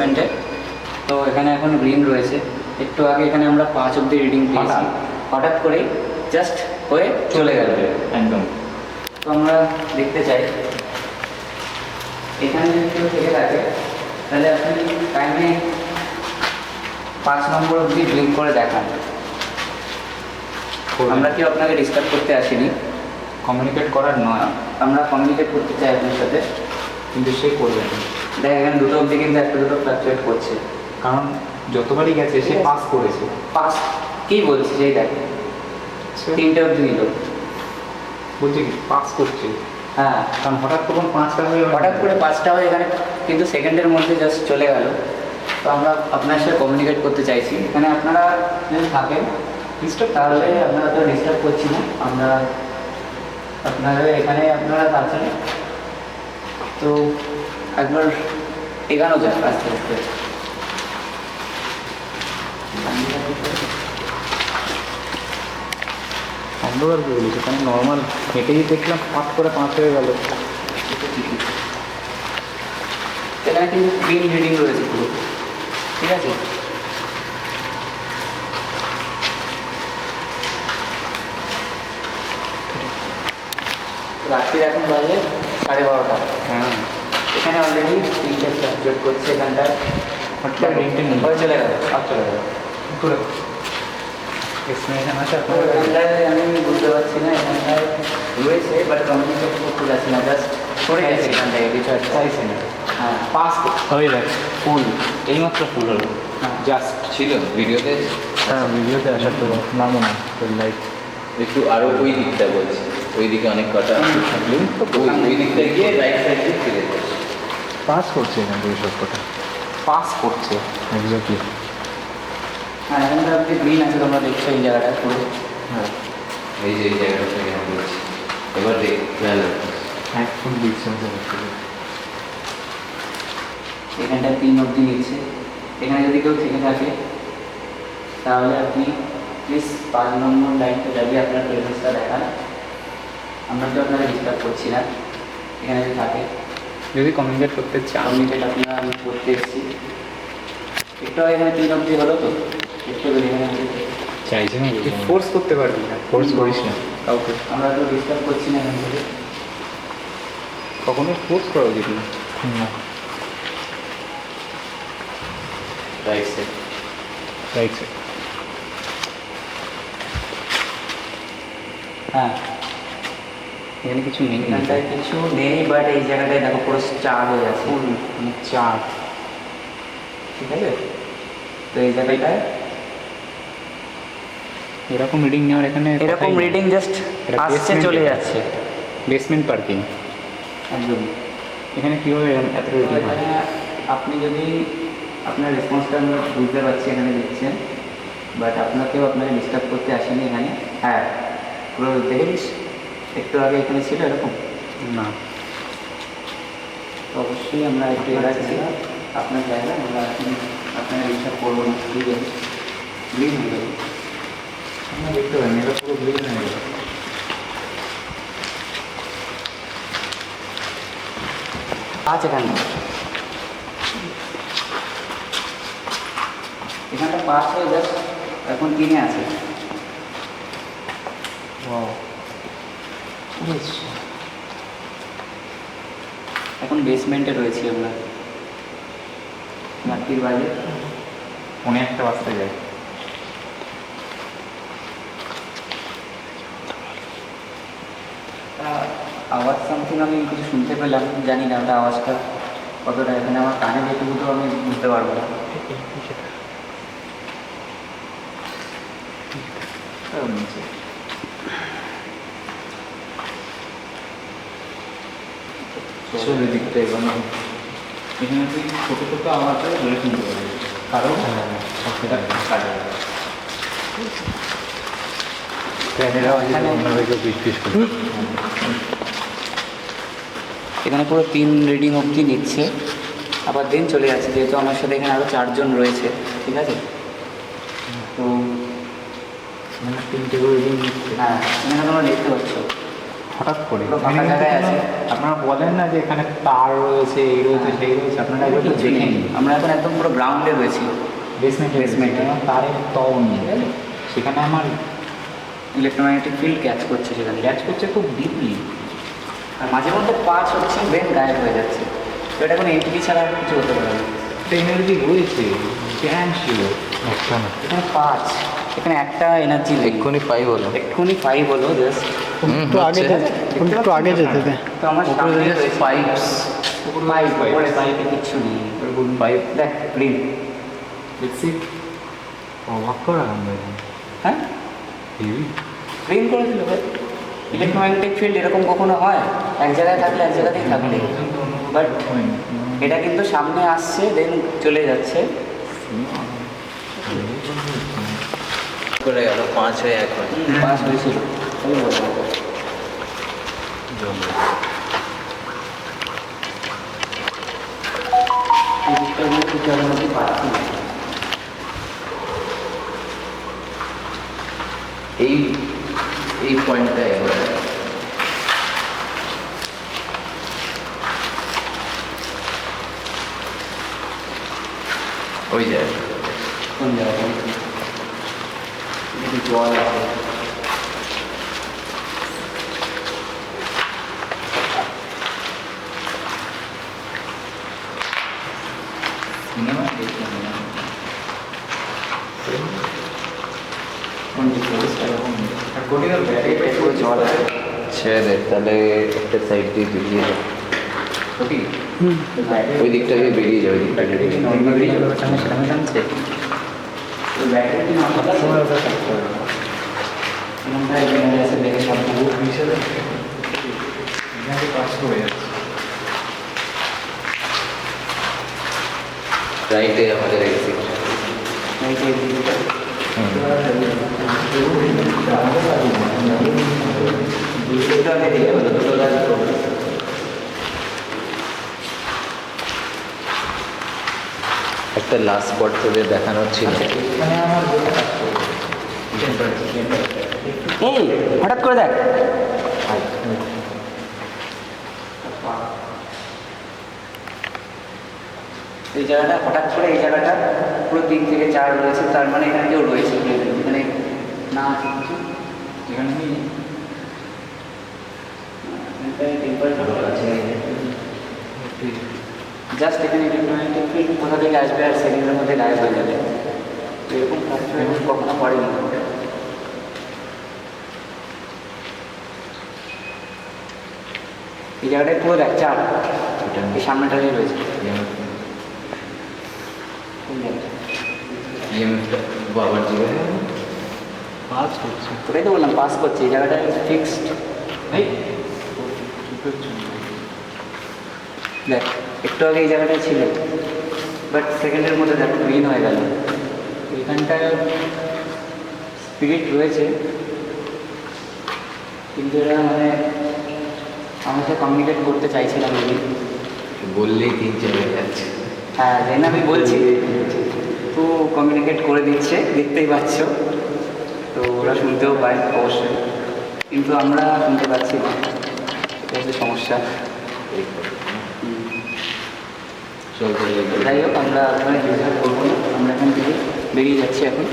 বেসমেন্টে। তো এখানে এখন গ্রিন রয়েছে। একটু আগে এখানে আমরা 5 অব্দি রিডিং পেয়েছি, হঠাৎ করেই জাস্ট হয়ে চলে গেল একদম। তো আমরা দেখতে চাই এখানে যদি কেউ থেকে থাকে তাহলে আপনি টাইমে 5 নম্বর অবধি ব্লিঙ্ক করে দেখান। আমরা কেউ আপনাকে ডিস্টার্ব করতে আসিনি, কমিউনিকেট করার নয়, আমরা কমিউনিকেট করতে চাই আপনার সাথে, কিন্তু সে করবে না। দেখ এখানে 2টো অবধি কিন্তু 1-2 ফ্লাকচুয়েট করছে, কারণ যতবারই গেছে সে পাস করেছে। পাস কী বলছি সেই দেখ 3টে অবধি দিল, বলছে কি পাস করছে, হ্যাঁ কারণ হঠাৎ তখন 5টা হয়ে হঠাৎ করে 5টা হয়ে এখানে কিন্তু সেকেন্ডের মধ্যে জাস্ট চলে গেল। তো আমরা আপনার সাথে কমিউনিকেট করতে চাইছি, এখানে আপনারা যদি থাকেন ডিস্টার্ব তাহলে আপনারা তো ডিস্টার্ব করছি না, আমরা আপনারা এখানে আপনারা আছেন তো একবার এগানো যাক আস্তে আস্তে। অন্ধকার কি বলি, সেখানে নর্মাল হেঁটেই দেখলাম 5 করে 5 হয়ে গেল। এখানে কিন্তু গ্রিন রিডিং রয়েছে পুরো, ঠিক আছে। রাত্রির এখন বাজে 12:30। হ্যাঁ, এখানে অলরেডি 3টে ফ্লাকচুয়েট করছে, এখানটায় হঠাৎ রিংটে নেই, হয়ে চলে গেল। আর চলে গেল। করে এক্সপ্লেনেশন আছে তো আপনার? এখানটায় আমি বুঝতে পারছি না, এখানটায় রয়েছে বাট কমিউনিকেট করতে যাচ্ছি না, জাস্ট সরে গেছে এখান থেকে কিছু একটা। চাইছে না হ্যাঁ পাস হয়ে গেছে, ফুল এইমাত্র ফুল হলো, হ্যাঁ। জাস্ট ছিল ভিডিওতে। হ্যাঁ ভিডিওতে আসার তো নামও না লাইক একটু আরো ওই দিকটা বলছি, ওই দিকে অনেক কটা ওই দিকটা গিয়ে রাইট সাইড দিয়ে ফিরে যাচ্ছে। পাস করছে এখান থেকে সব কথা, পাস করছে এক্স্যাক্টলি। হ্যাঁ এখানটা আপনি গ্রিন আছে, তোমরা দেখছো এই জায়গাটা পুরো। হ্যাঁ এই যে এই জায়গাটা থেকে আমি বলছি, এবার দেখ খেয়াল রাখো। একদম ডিস্টেন্সে হচ্ছে। এখানটায় 3 অবধি নিচ্ছে। এখানে যদি কেউ থেকে থাকে তাহলে আপনি প্লিজ 5 নম্বর লাইনটা যাবি, আপনার প্রেজেন্সটা দেখান। আমরা তো আপনাকে ডিস্টার্ব করছি না, এখানে যদি থাকে যদি কমিউনিকেট করতে চান, কমিউনিকেট আপনারা আমি করতে এসেছি। একটু আগে এখানে 3 অবধি হলো তো, একটু যদি এখানে চাইছে না ফোর্স করতে পারবি না, ফোর্স করিস না কাউকে, আমরা তো ডিস্টার্ব করছি না এখান থেকে। কখনো ফোর্স করা উচিত না। রাইট সাইড রাইট হ্যাঁ এখানে কিছু নেই, এখানটায় কিছু নেই বাট এই জায়গাটায় দেখো পুরো স্টার হয়ে আছে, ফুল চার, ঠিক আছে। তো এই জায়গাটায় এরকম রিডিং নেওয়ার এখানে এরকম রিডিং জাস্ট এটা আসছে basement চলে এটা। যাচ্ছে বেসমেন্ট পার্কিং, একদম। এখানে কীভাবে এত তো রিডিং হয়? এখানে আপনি যদি আপনার রেসপন্সটা আমি বুঝতে পারছি এখানে দিচ্ছেন, বাট আপনাকেও আপনাকে ডিস্টার্ব করতে আসেনি এখানে। হ্যাঁ পুরো দেখেছিস একটু আগে এখানে ছিল এরকম, না তো অবশ্যই আমরা একটু এড়াচ্ছি আপনার জায়গা, আমরা এখন আপনাকে ডিস্টার্ব করবো না, ঠিক আছে। গ্রিন হয়ে যাবে, আমরা দেখতে পাই এটা পুরো গ্রিন হয়ে গেল। আছে এখানে, এখানটা পাস হয়ে জাস্ট এখন 3-এ আছে। এখন বেসমেন্টে রয়েছি আমরা, রাত্রির বাইরে। মনে একটা বাঁচতে যায়। আওয়াজ সামথিং আমি কিছু শুনতে পেলাম, জানি না ওটা আওয়াজটা কতটা, এখানে আমার কানে যেটুকু তো আমি বুঝতে পারবো না। চলে দিকটা এগোনো, এখানে তুই ছোটো ছোটো আওয়াজটা ধরে শুনতে পারবি, কারণ সেটা কাজে লাগে। এখানে পুরো 3 রিডিং অবধি নিচ্ছে, আবার দিন চলে যাচ্ছে, যেহেতু আমার সাথে এখানে আরও 4 জন রয়েছে, ঠিক আছে। তো 3টে করে রিডিং নিচ্ছে। হ্যাঁ এখানে তোমরা দেখতে পাচ্ছ হঠাৎ করে পুরো ফাঁকা জায়গায় আছে। আপনারা বলেন না যে এখানে তার রয়েছে এই রয়েছে সেই রয়েছে, আপনারা একবার তো কিছু দেখে নেই, নিন। আমরা এখন একদম পুরো গ্রাউন্ডে রয়েছি। বেসমেন্টে Basement-এ। তারের তল নেই, ঠিক আছে? সেখানে আমার ইলেকট্রোম্যাগনেটিক ফিল্ড ক্যাচ করছে সেখানে, ক্যাচ করছে খুব ডিপলি। আর মাঝে মধ্যে পাঁচ হচ্ছে ব্রেন গায়েব হয়ে যাচ্ছে। তো এটা কোনো এন্টিটি ছাড়া আর কিছু হতে পারে না। একটা এনার্জি রয়েছে, জ্ঞান ছিল একটা না। এখানে পাঁচ, এখানে একটা এনার্জি নেই। এক্ষুনি 5 হলো। এক্ষুনি 5 হলো জাস্ট। একটু আগে যেতে, একটু আগে যেতে দে। তো আমার সামনে রয়েছে পাইপস। পাইপ, ওপরে পাইপে কিচ্ছু নেই। পাইপ দেখ গ্রিন, দেখছি অবাক করা আমরা হ্যাঁ হেভি। গ্রিন করে দিল ভাই। ইলেকট্রোম্যাগনেটিক ফিল্ড এরকম কখনো হয়? এক জায়গায় থাকলে এক জায়গাতেই থাকবে, বাট এটা কিন্তু সামনে আসছে দেন চলে যাচ্ছে। করে গেল 5 হয়ে 1 হয়। পাস হয়েছিল, আমি বলবো। এই দিকটার মধ্যে জলের মধ্যে পাচ্ছি না। এই এই পয়েন্টটা এবার ওই জায়গা কোন জায়গায়? একটু জল আছে। সিনেমা দেখলাম না। কোন দিকে? আর কোটিকার ব্যাগে পুরো জল আছে। ছেড়ে দে, তাহলে একটা সাইড দিয়ে বেরিয়ে যাবে। কোটি? ওই দিকটা দিয়ে বেরিয়ে যাবে, ওই দিকটা দিয়ে বেরিয়ে যাবে। নর্মালি সেখানে জানছে তো ব্যাটারি কি নর্মাল আছে? এখানটায় এখানে আছে দেখে সব পুরো হিসেবে কাজ করে যাচ্ছে। রাইটে আমাদের এক্সিট। এই যে দিকটা দুটো আগে দিকে বলো, দুটো গাছ করবো। একটা লাস্ট স্পট তোদের দেখানোর ছিল। এখানে আমার এই হঠাৎ করে দেখ এই জায়গাটা হঠাৎ করে, এই জায়গাটা পুরো 3 থেকে 4 রয়েছে, তার মানে এখানে কেউ রয়েছে, এখানে না আছে কিছু, এখানে নেই। জাস্ট এখানে ইলেকট্রোম্যাগনেটিক ফিল্ড কোথা থেকে আসবে আর সেকেন্ডের মধ্যে গায়েব হয়ে যাবে। তো এরকম ফ্লাকচুয়েশন কখনো পড়েনি। এই জায়গাটায় পুরো দেখ চার, এই সামনেটাই রয়েছে। কোন জায়গাটা? ইএমএফটা বাবার জীবনে কাজ করছে। ওটাই তো বললাম পাস করছে, এই জায়গাটা ফিক্সড। এই দেখ একটু আগে এই জায়গাটায় ছিল, বাট সেকেন্ডের মধ্যে দেখ গ্রিন হয়ে গেল। এখানটায় স্পিরিট রয়েছে, কিন্তু এরা মানে আমার সাথে কমিউনিকেট করতে চাইছিলাম আমি। বললেই 3-4 হয়ে যাচ্ছে। হ্যাঁ দেন আমি বলছি তো কমিউনিকেট করে দিচ্ছে, দেখতেই পাচ্ছ। তো ওরা শুনতেও পায় অবশ্যই, কিন্তু আমরা শুনতে পাচ্ছি না, এটা হচ্ছে সমস্যা। চল তাহলে যাই হোক আমরা ওখানে ডিসাইড করবো না, আমরা এখান থেকে বেরিয়ে যাচ্ছি এখন।